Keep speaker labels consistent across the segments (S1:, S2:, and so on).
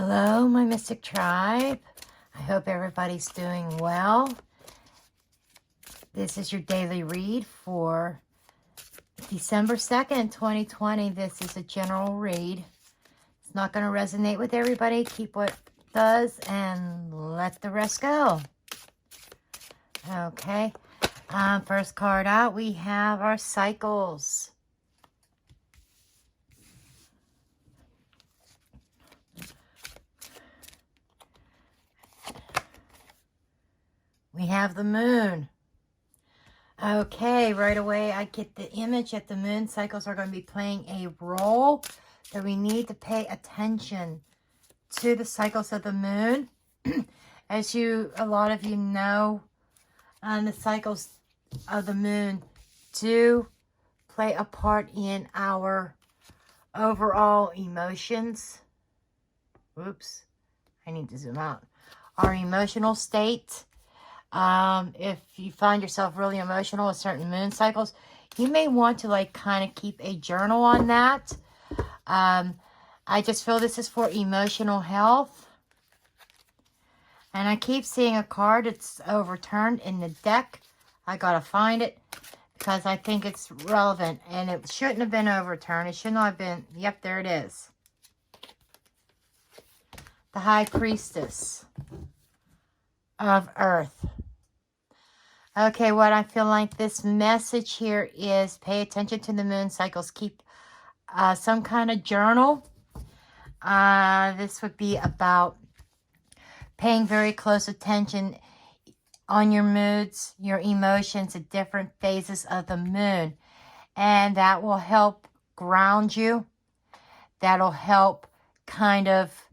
S1: Hello, my Mystic Tribe. I hope everybody's doing well. This is your daily read for December 2nd, 2020. This is a general read. It's not going to resonate with everybody. Keep what does and let the rest go. Okay. First card out, we have our cycles. We have the moon. Okay, right away I get the image that the moon cycles are going to be playing a role, that we need to pay attention to the cycles of the moon. As a lot of you know, the cycles of the moon do play a part in our overall emotions. Oops, I need to zoom out. Our emotional state. If you find yourself really emotional with certain moon cycles, you may want to kind of keep a journal on that. I just feel this is for emotional health. And I keep seeing a card that's overturned in the deck. I gotta find it because I think it's relevant. And it shouldn't have been overturned. It should not have been. Yep, there it is. The High Priestess of Earth. Okay, what I feel like this message here is pay attention to the moon cycles. Keep some kind of journal. This would be about paying very close attention on your moods, your emotions at different phases of the moon. And that will help ground you. That'll help kind of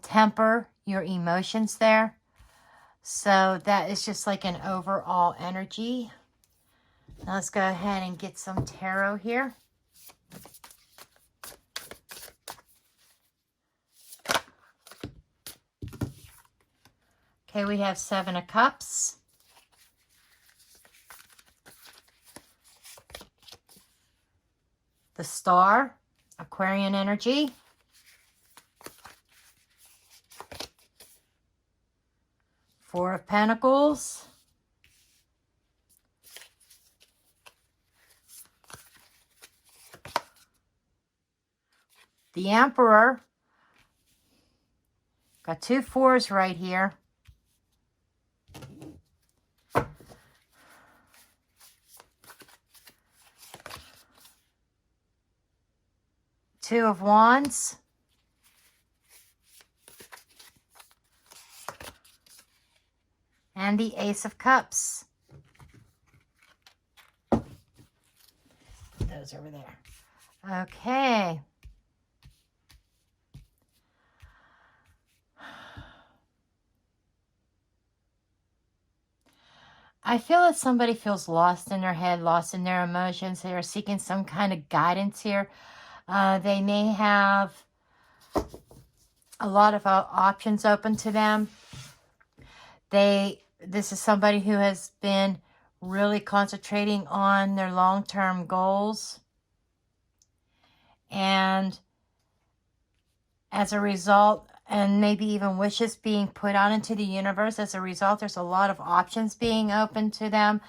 S1: temper your emotions there. So that is just like an overall energy. Now let's go ahead and get some tarot here. Okay, we have 7 of Cups. The Star, Aquarian energy. Four of Pentacles. The Emperor. Got 2 4s right here. Two of Wands. And the Ace of Cups. Put those over there. Okay. I feel that somebody feels lost in their head, lost in their emotions. They are seeking some kind of guidance here. They may have a lot of options open to them. This is somebody who has been really concentrating on their long-term goals. And as a result, and maybe even wishes being put out into the universe, as a result, there's a lot of options being open to them.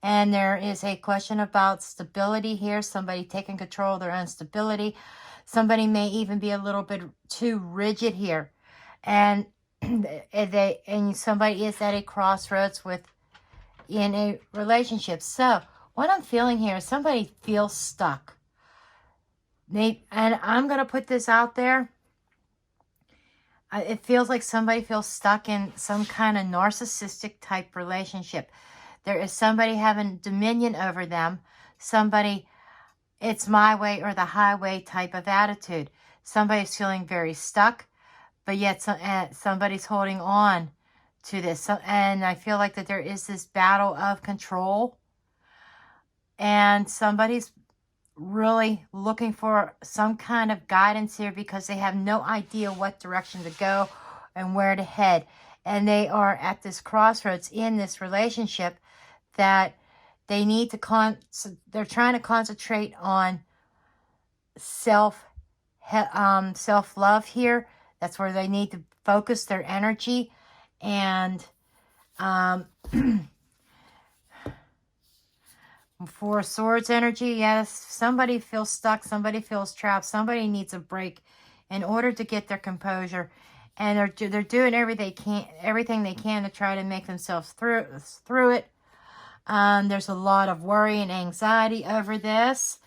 S1: And there is a question about stability here. Somebody taking control of their own stability. Somebody may even be a little bit too rigid here. And somebody is at a crossroads in a relationship. So what I'm feeling here is somebody feels stuck. And I'm going to put this out there. It feels like somebody feels stuck in some kind of narcissistic type relationship. There is somebody having dominion over them. Somebody, it's my way or the highway type of attitude. Somebody's feeling very stuck. But yet somebody's holding on to this. And I feel like that there is this battle of control. And somebody's really looking for some kind of guidance here because they have no idea what direction to go and where to head. And they are at this crossroads in this relationship that they need to they're trying to concentrate on self self-love here. That's where they need to focus their energy. And Four of Swords energy, yes, somebody feels stuck, somebody feels trapped, somebody needs a break in order to get their composure. And they're doing everything they can to try to make themselves through it. There's a lot of worry and anxiety over this,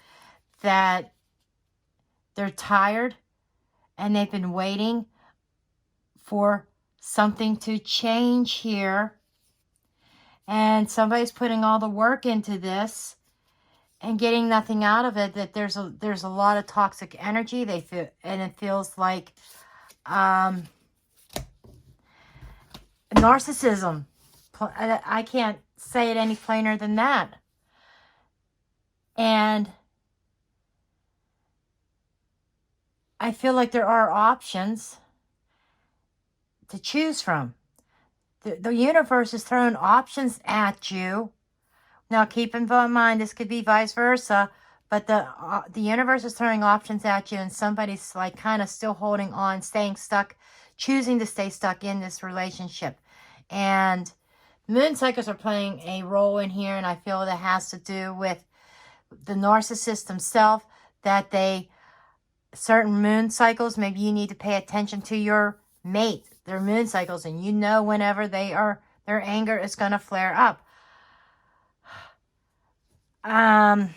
S1: that they're tired and they've been waiting for something to change here. And somebody's putting all the work into this and getting nothing out of it. That there's a lot of toxic energy they feel, and it feels like narcissism. I can't say it any plainer than that. And I feel like there are options to choose from. The universe is throwing options at you. Now, keep in mind, this could be vice versa, but the universe is throwing options at you, and somebody's like kind of still holding on, staying stuck, choosing to stay stuck in this relationship. And moon cycles are playing a role in here, and I feel that has to do with the narcissist himself, that certain moon cycles, maybe you need to pay attention to your mate, their moon cycles, and you know whenever their anger is going to flare up. But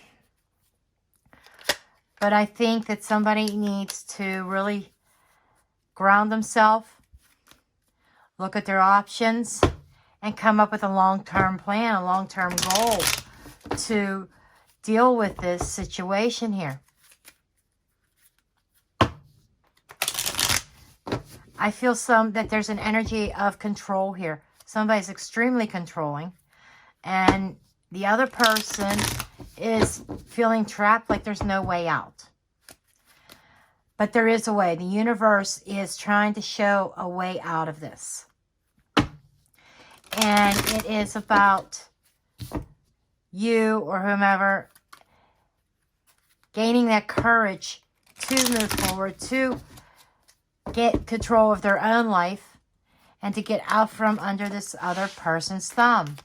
S1: I think that somebody needs to really ground themselves, look at their options, and come up with a long-term plan, a long-term goal to deal with this situation here. I feel that there's an energy of control here. Somebody's extremely controlling, and the other person is feeling trapped, like there's no way out. But there is a way. The universe is trying to show a way out of this. And it is about you or whomever gaining that courage to move forward, to get control of their own life, and to get out from under this other person's thumb.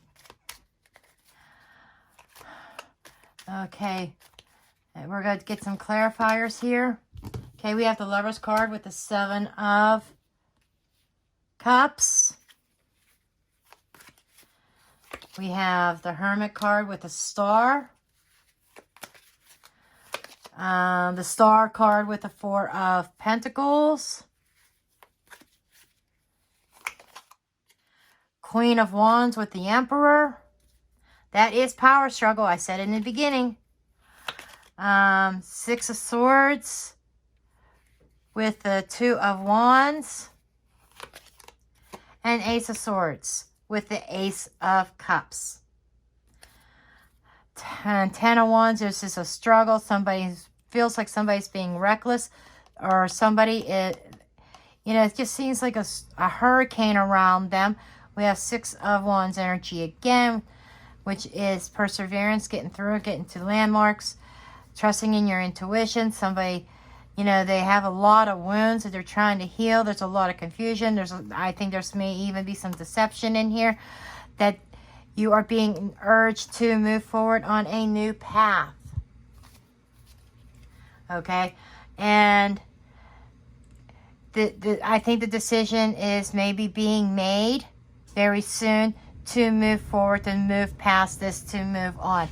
S1: Okay, we're going to get some clarifiers here. Okay, we have the Lover's card with the 7 of Cups. We have the Hermit card with the Star. The Star card with the 4 of Pentacles. Queen of Wands with the Emperor. That is power struggle. I said it in the beginning. 6 of Swords with the 2 of Wands. And Ace of Swords with the Ace of Cups. 10 of Wands. There's just a struggle. Somebody feels like somebody's being reckless. Or somebody, it just seems like a hurricane around them. We have 6 of Wands energy again, which is perseverance, getting through it, getting to landmarks, trusting in your intuition. Somebody, they have a lot of wounds that they're trying to heal. There's a lot of confusion. I think there may even be some deception in here, that you are being urged to move forward on a new path. Okay? And I think the decision is maybe being made very soon to move forward, to move past this, to move on.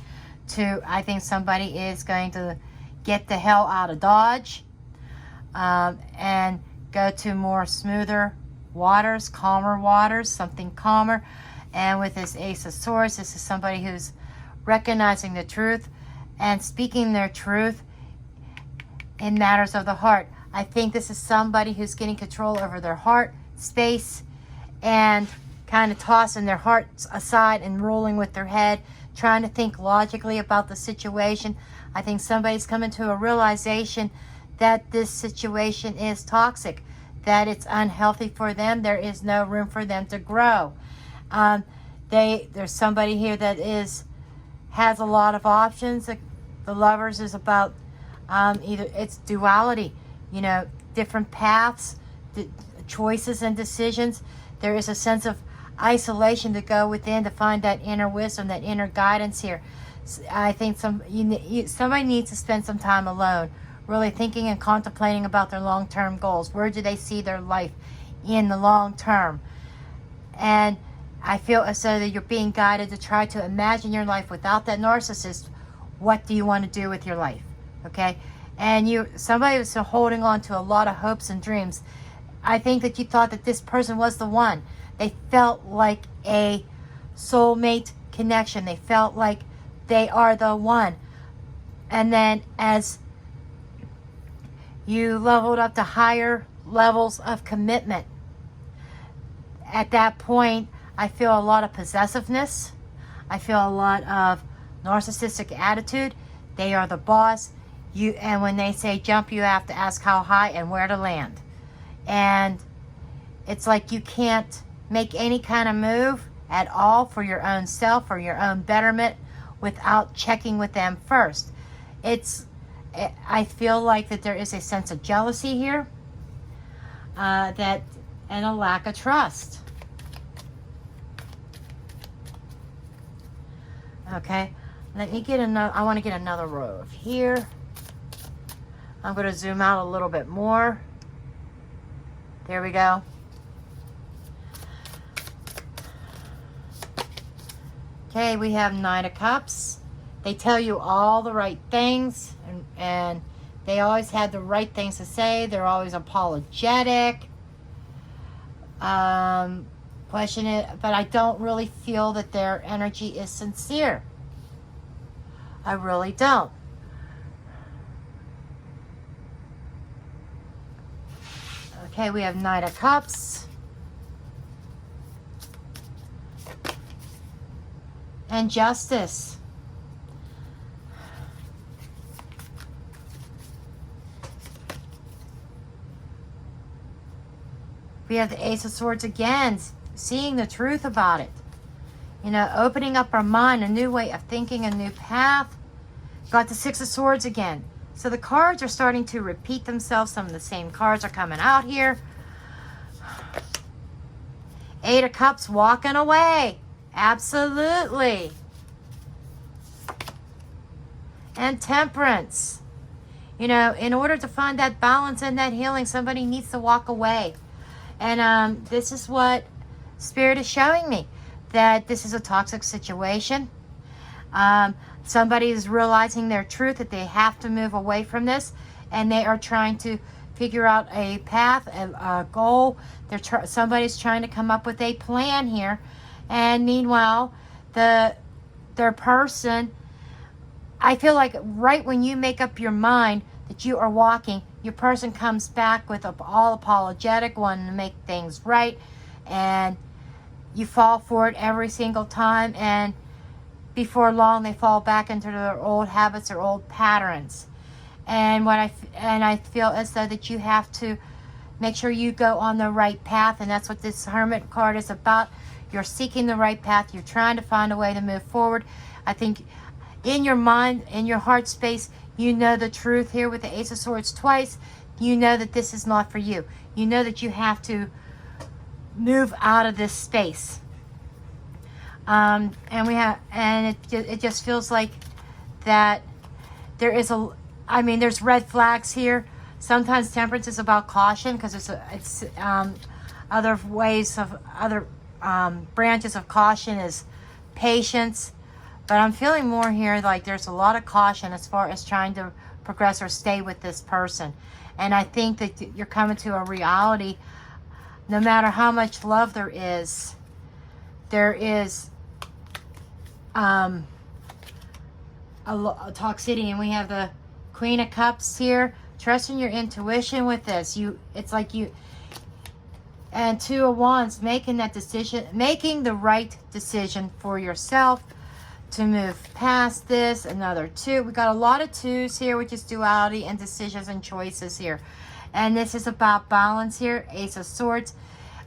S1: I think somebody is going to get the hell out of Dodge and go to more smoother waters, calmer waters, something calmer. And with this Ace of Swords, this is somebody who's recognizing the truth and speaking their truth in matters of the heart. I think this is somebody who's getting control over their heart space and kind of tossing their hearts aside and rolling with their head, trying to think logically about the situation. I think somebody's coming to a realization that this situation is toxic, that it's unhealthy for them. There is no room for them to grow. There's somebody here that has a lot of options. The Lovers is about either it's duality. you know, different paths, choices and decisions. There is a sense of isolation to go within to find that inner wisdom, that inner guidance here. I think somebody needs to spend some time alone, really thinking and contemplating about their long-term goals. Where do they see their life in the long term? And I feel as though that you're being guided to try to imagine your life without that narcissist. What do you want to do with your life? Okay? And somebody was holding on to a lot of hopes and dreams. I think that you thought that this person was the one. They felt like a soulmate connection. They felt like they are the one. And then as you leveled up to higher levels of commitment, at that point, I feel a lot of possessiveness. I feel a lot of narcissistic attitude. They are the boss. And when they say jump, you have to ask how high and where to land. And it's like you can't make any kind of move at all for your own self or your own betterment without checking with them first. I feel like that there is a sense of jealousy here, and a lack of trust. Okay, let me get another. I want to get another row of here. I'm going to zoom out a little bit more. There we go. Okay, we have Knight of Cups. They tell you all the right things, and they always had the right things to say. They're always apologetic. Question it, but I don't really feel that their energy is sincere. I really don't. Okay, we have Knight of Cups. And Justice. We have the Ace of Swords again, seeing the truth about it. You know, opening up our mind, a new way of thinking, a new path. Got the Six of Swords again. So the cards are starting to repeat themselves. Some of the same cards are coming out here. Eight of Cups, walking away. Absolutely. And Temperance. You know, in order to find that balance and that healing, somebody needs to walk away. And this is what Spirit is showing me. That this is a toxic situation. Somebody is realizing their truth, that they have to move away from this. And they are trying to figure out a path, a goal. Somebody's trying to come up with a plan here. And meanwhile, their person, I feel like right when you make up your mind that you are walking, your person comes back with all apologetic, wanting to make things right. And you fall for it every single time. And before long, they fall back into their old habits or old patterns. And I feel as though that you have to make sure you go on the right path. And that's what this Hermit card is about. You're seeking the right path. You're trying to find a way to move forward. I think in your mind, in your heart space, you know the truth here with the Ace of Swords twice. You know that this is not for you. You know that you have to move out of this space. And it just feels like that there is there's red flags here. Sometimes Temperance is about caution because it's other ways of other branches of caution is patience. But I'm feeling more here like there's a lot of caution as far as trying to progress or stay with this person. And I think that you're coming to a reality, no matter how much love there is a toxicity. And we have the Queen of Cups here. Trusting your intuition with this. And Two of Wands, making that decision, making the right decision for yourself to move past this. Another two. We got a lot of twos here, which is duality and decisions and choices here. And this is about balance here. Ace of Swords.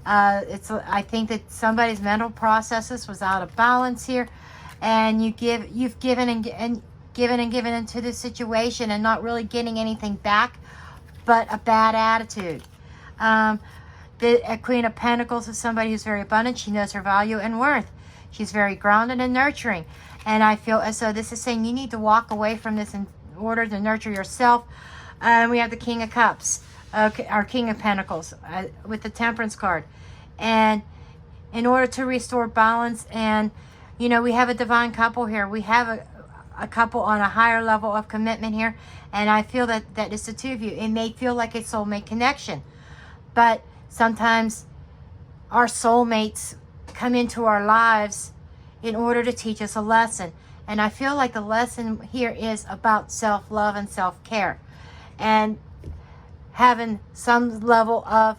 S1: I think that somebody's mental processes was out of balance here, and you've given into this situation and not really getting anything back but a bad attitude. The Queen of Pentacles is somebody who's very abundant. She knows her value and worth. She's very grounded and nurturing. And I feel as though this is saying you need to walk away from this in order to nurture yourself. We have the King of Cups, okay, our King of Pentacles with the Temperance card. And in order to restore balance, and, you know, we have a divine couple here. We have a couple on a higher level of commitment here. And I feel that that is the two of you. It may feel like a soulmate connection. But sometimes our soulmates come into our lives in order to teach us a lesson. And I feel like the lesson here is about self-love and self-care. And having some level of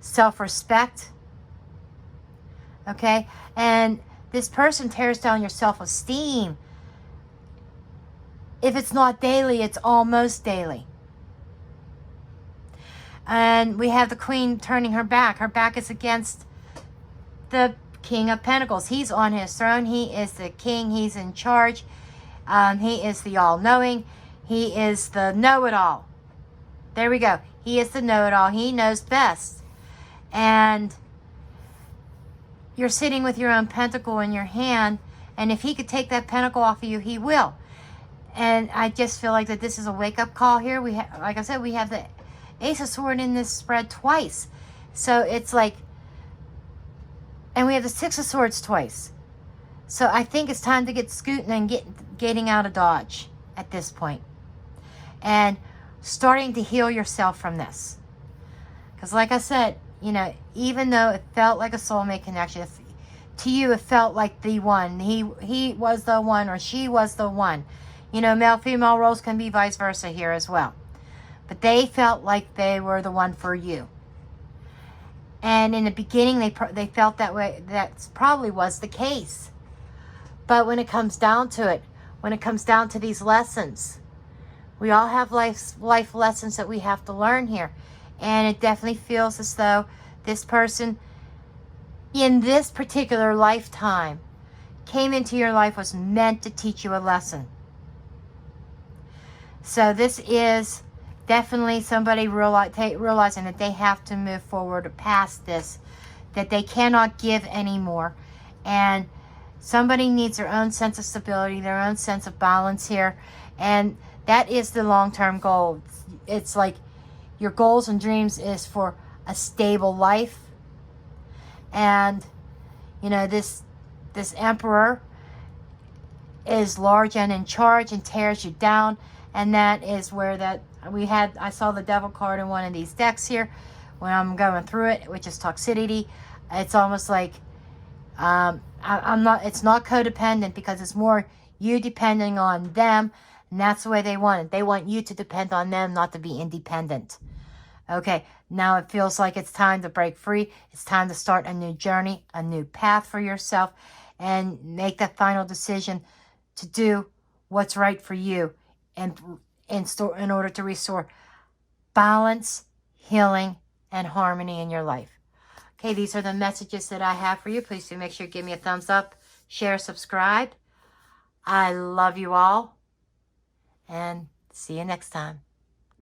S1: self-respect. Okay? And this person tears down your self-esteem. If it's not daily, it's almost daily. And we have the Queen turning her back. Her back is against the King of Pentacles. He's on his throne. He is the king. He's in charge. He is the all-knowing. He is the know-it-all. There we go. He is the know-it-all. He knows best. And you're sitting with your own pentacle in your hand. And if he could take that pentacle off of you, he will. And I just feel like that this is a wake-up call here. We like I said, we have the Ace of Swords in this spread twice. So it's like, and we have the Six of Swords twice. So I think it's time to get scooting and getting out of Dodge at this point. And starting to heal yourself from this. Because like I said, you know, even though it felt like a soulmate connection, to you it felt like the one. He was the one, or she was the one. You know, male-female roles can be vice versa here as well. But they felt like they were the one for you. And in the beginning, they felt that way. That probably was the case. But when it comes down to it, when it comes down to these lessons, we all have life lessons that we have to learn here. And it definitely feels as though this person, in this particular lifetime, came into your life, was meant to teach you a lesson. So this is definitely somebody realizing that they have to move forward past this, that they cannot give anymore. And somebody needs their own sense of stability, their own sense of balance here. And that is the long-term goal. It's like your goals and dreams is for a stable life. And, you know, this Emperor is large and in charge and tears you down. And that is where I saw the Devil card in one of these decks here when I'm going through it, which is toxicity. It's almost like it's not codependent, because it's more you depending on them, and that's the way they want it. They want you to depend on them, not to be independent. Okay, now it feels like it's time to break free. It's time to start a new journey, a new path for yourself, and make that final decision to do what's right for you, and in order to restore balance, healing, and harmony in your life. Okay, these are the messages that I have for you. Please do make sure you give me a thumbs up, share, subscribe. I love you all, and see you next time.